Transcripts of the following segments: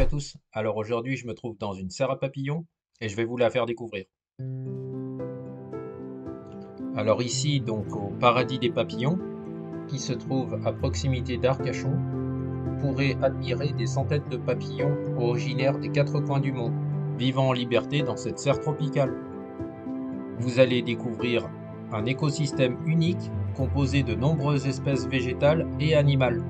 à tous. Alors aujourd'hui, je me trouve dans une serre à papillons et je vais vous la faire découvrir. Alors ici, donc au paradis des papillons, qui se trouve à proximité d'Arcachon, vous pourrez admirer des centaines de papillons originaires des quatre coins du monde, vivant en liberté dans cette serre tropicale. Vous allez découvrir un écosystème unique composé de nombreuses espèces végétales et animales.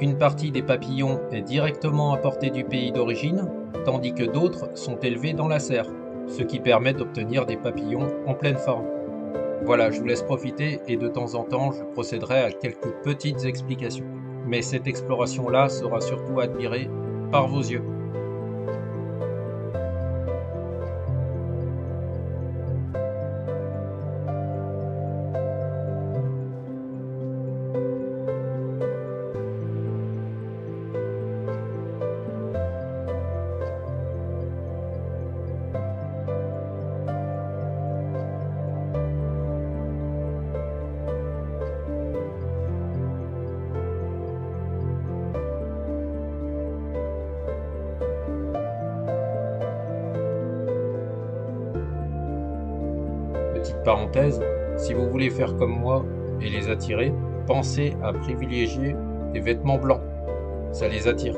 Une partie des papillons est directement apportée du pays d'origine, tandis que d'autres sont élevés dans la serre, ce qui permet d'obtenir des papillons en pleine forme. Voilà, je vous laisse profiter et de temps en temps, je procéderai à quelques petites explications. Mais cette exploration-là sera surtout admirée par vos yeux. Petite parenthèse, si vous voulez faire comme moi et les attirer, pensez à privilégier des vêtements blancs. Ça les attire.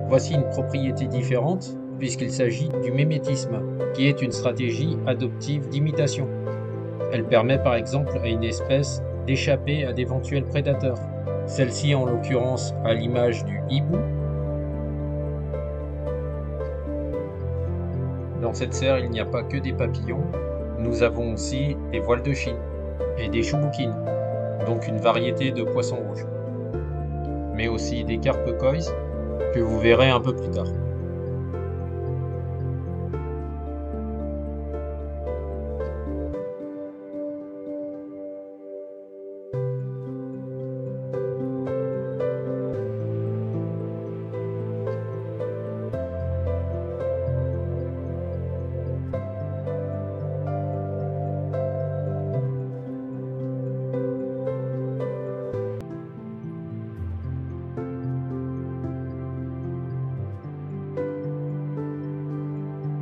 Voici une propriété différente puisqu'il s'agit du mimétisme, qui est une stratégie adoptive d'imitation. Elle permet par exemple à une espèce d'échapper à d'éventuels prédateurs. Celle-ci en l'occurrence à l'image du hibou. Dans cette serre, il n'y a pas que des papillons, nous avons aussi des voiles de Chine et des chouboukines, donc une variété de poissons rouges, mais aussi des carpes koi que vous verrez un peu plus tard.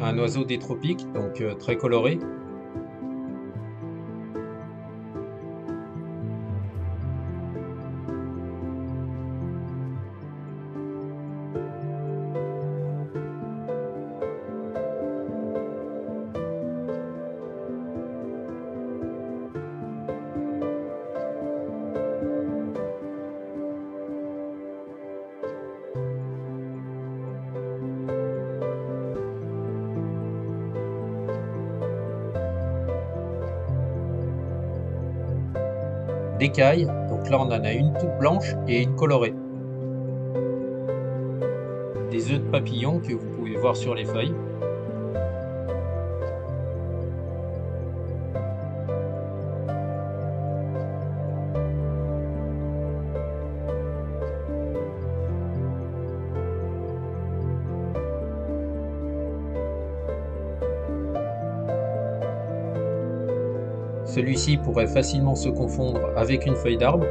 Un oiseau des tropiques, donc très coloré. D'écailles, donc là on en a une toute blanche et une colorée. Des œufs de papillon que vous pouvez voir sur les feuilles. Celui-ci pourrait facilement se confondre avec une feuille d'arbre.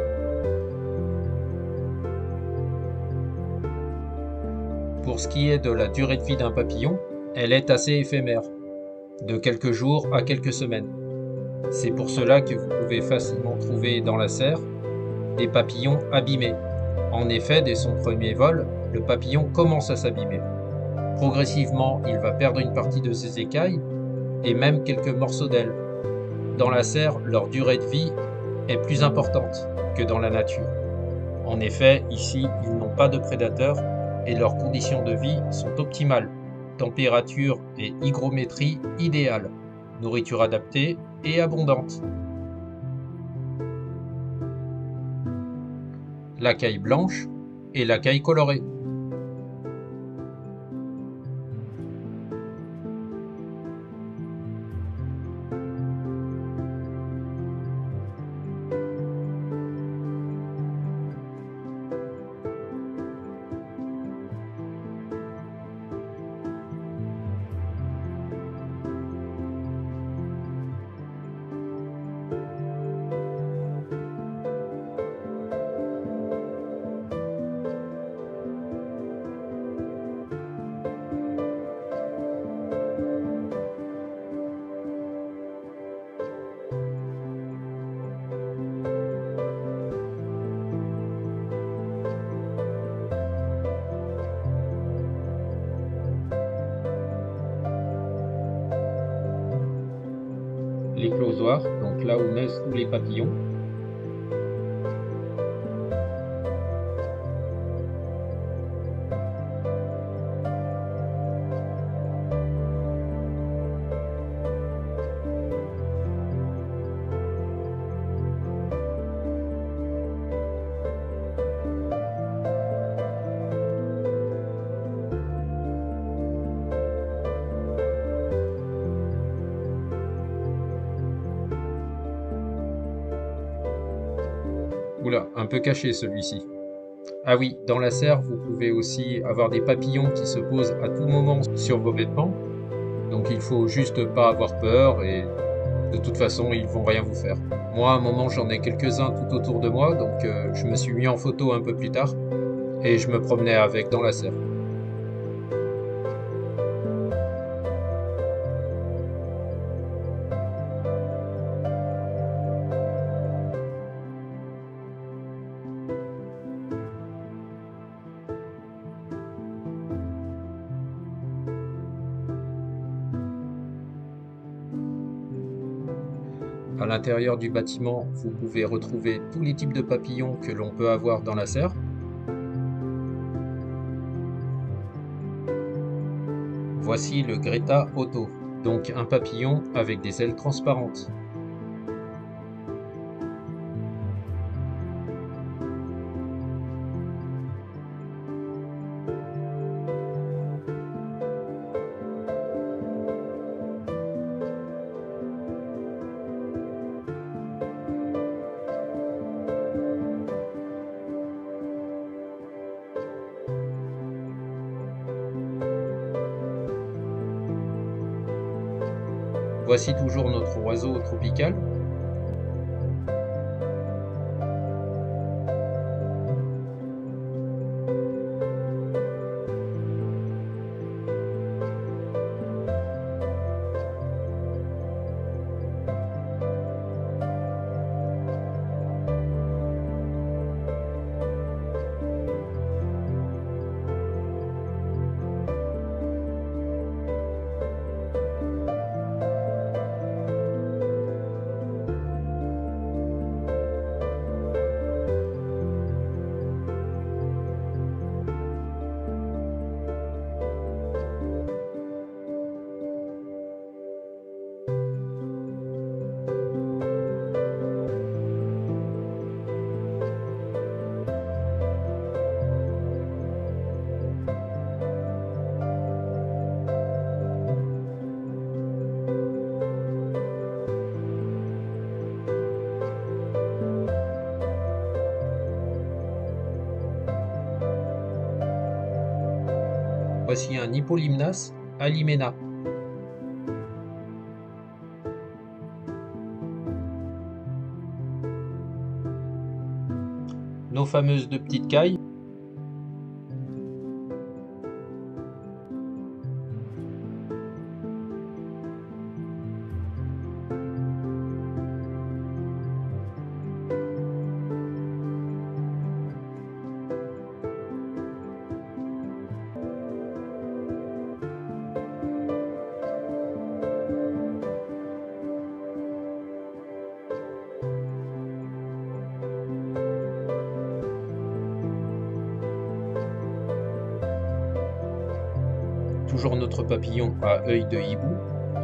Pour ce qui est de la durée de vie d'un papillon, elle est assez éphémère, de quelques jours à quelques semaines. C'est pour cela que vous pouvez facilement trouver dans la serre des papillons abîmés. En effet, dès son premier vol, le papillon commence à s'abîmer. Progressivement, il va perdre une partie de ses écailles et même quelques morceaux d'ailes. Dans la serre, leur durée de vie est plus importante que dans la nature. En effet, ici, ils n'ont pas de prédateurs et leurs conditions de vie sont optimales. Température et hygrométrie idéales, nourriture adaptée et abondante. La caille blanche et la caille colorée. L'éclosoir, donc là où naissent tous les papillons. Oula, un peu caché celui-ci. Ah oui, dans la serre, vous pouvez aussi avoir des papillons qui se posent à tout moment sur vos vêtements. Donc il faut juste pas avoir peur et de toute façon, ils vont rien vous faire. Moi, à un moment, j'en ai quelques-uns tout autour de moi, donc je me suis mis en photo un peu plus tard et je me promenais avec dans la serre. À l'intérieur du bâtiment, vous pouvez retrouver tous les types de papillons que l'on peut avoir dans la serre. Voici le Greta Otto, donc un papillon avec des ailes transparentes. Voici toujours notre oiseau tropical. Voici un Hippolimnas alimena. nos fameuses deux petites cailles. Toujours notre papillon à œil de hibou.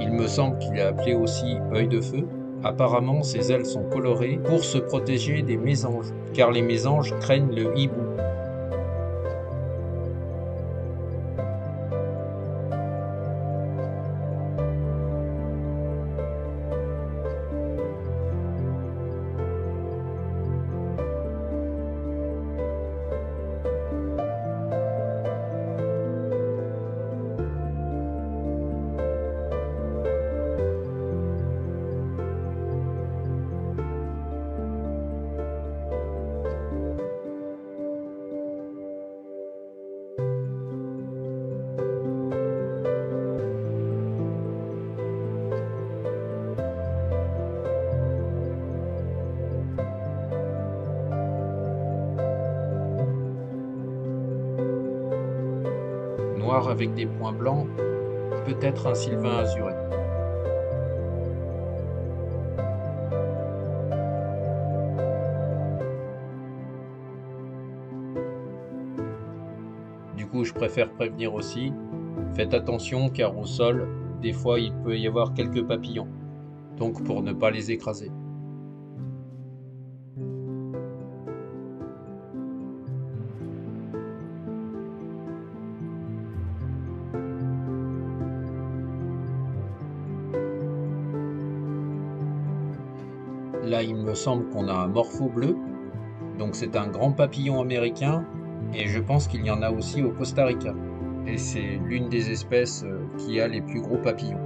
Il me semble qu'il est appelé aussi œil de feu. Apparemment, ses ailes sont colorées pour se protéger des mésanges, car les mésanges craignent le hibou. Noir avec des points blancs, peut-être un sylvain azuré. Du coup, je préfère prévenir aussi, faites attention car au sol, des fois il peut y avoir quelques papillons, donc pour ne pas les écraser. Là, il me semble qu'on a un morpho bleu, donc c'est un grand papillon américain, et je pense qu'il y en a aussi au Costa Rica. Et c'est l'une des espèces qui a les plus gros papillons.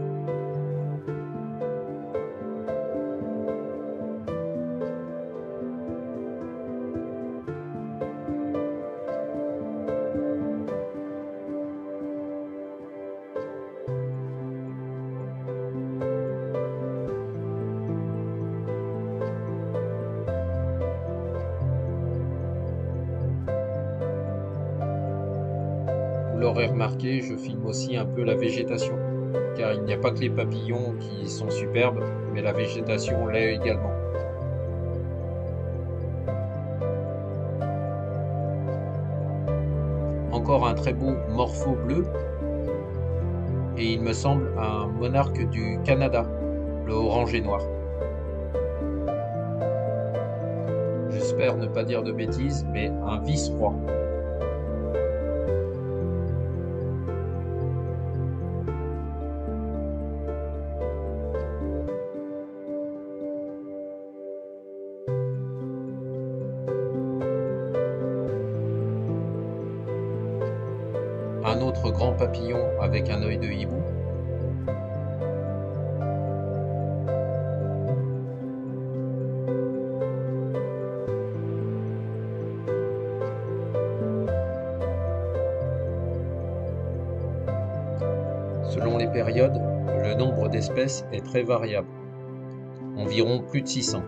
Vous l'aurez remarqué, je filme aussi un peu la végétation, car il n'y a pas que les papillons qui sont superbes, mais la végétation l'est également. Encore un très beau morpho bleu, et il me semble un monarque du Canada, le orangé noir. J'espère ne pas dire de bêtises, mais un vice-roi. Un autre grand papillon avec un œil de hibou. Selon les périodes, le nombre d'espèces est très variable, environ plus de 600,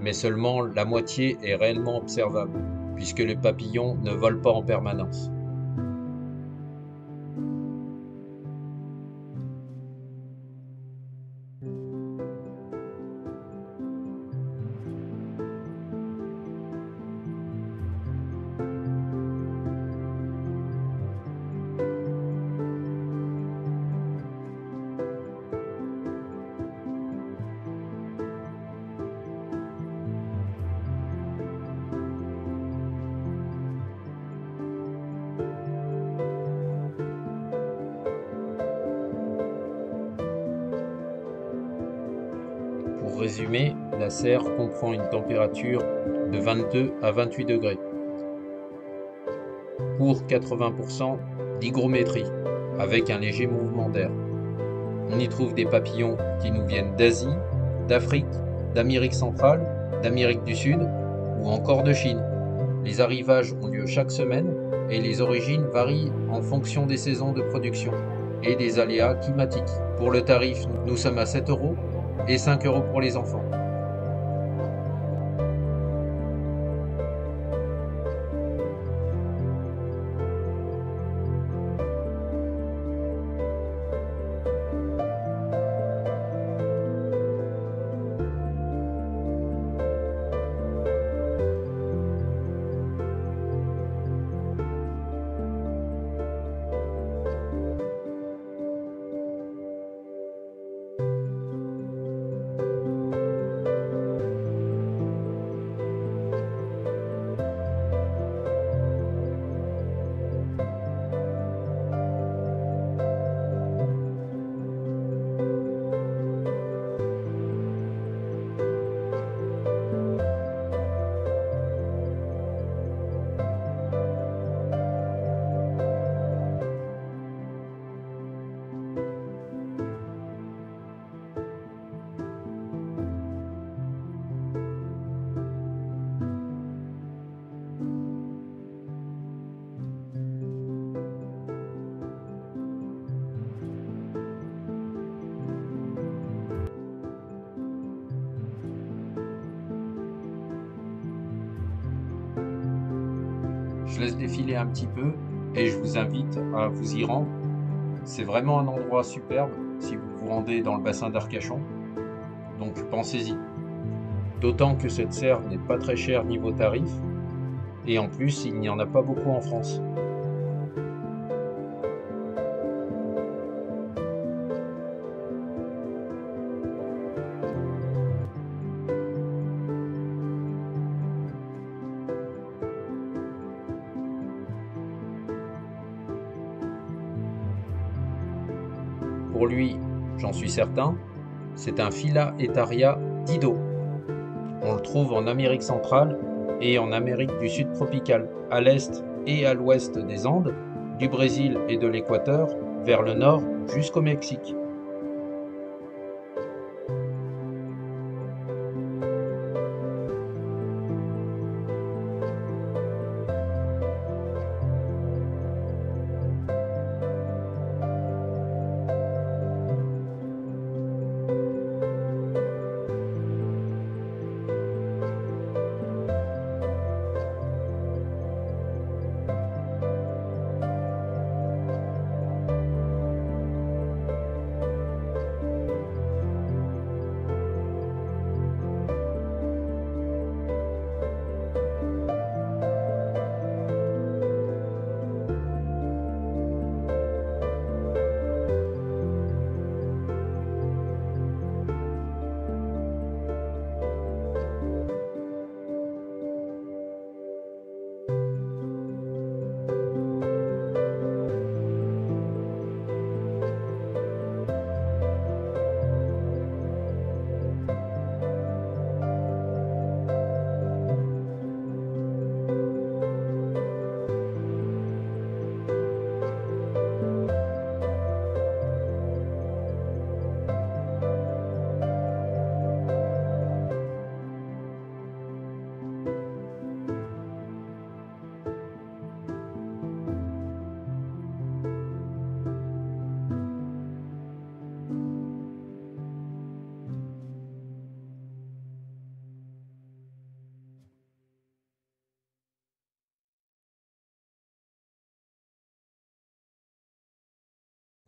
mais seulement la moitié est réellement observable, puisque les papillons ne volent pas en permanence. Pour résumer, la serre comprend une température de 22 à 28 degrés pour 80% d'hygrométrie, avec un léger mouvement d'air. On y trouve des papillons qui nous viennent d'Asie, d'Afrique, d'Amérique centrale, d'Amérique du Sud ou encore de Chine. Les arrivages ont lieu chaque semaine et les origines varient en fonction des saisons de production et des aléas climatiques. Pour le tarif, nous sommes à 7 € et 5 € pour les enfants. Je laisse défiler un petit peu et je vous invite à vous y rendre. C'est vraiment un endroit superbe si vous vous rendez dans le bassin d'Arcachon, donc pensez-y. D'autant que cette serre n'est pas très chère niveau tarif, et en plus il n'y en a pas beaucoup en France. Pour lui, j'en suis certain, c'est un Phylla etaria dido. On le trouve en Amérique centrale et en Amérique du Sud tropicale, à l'est et à l'ouest des Andes, du Brésil et de l'Équateur, vers le nord jusqu'au Mexique.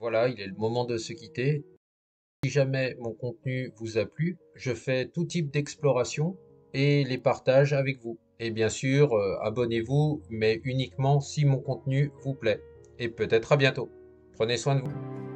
Voilà, il est le moment de se quitter. Si jamais mon contenu vous a plu, je fais tout type d'exploration et les partage avec vous. Et bien sûr, abonnez-vous, mais uniquement si mon contenu vous plaît. Et peut-être à bientôt. Prenez soin de vous.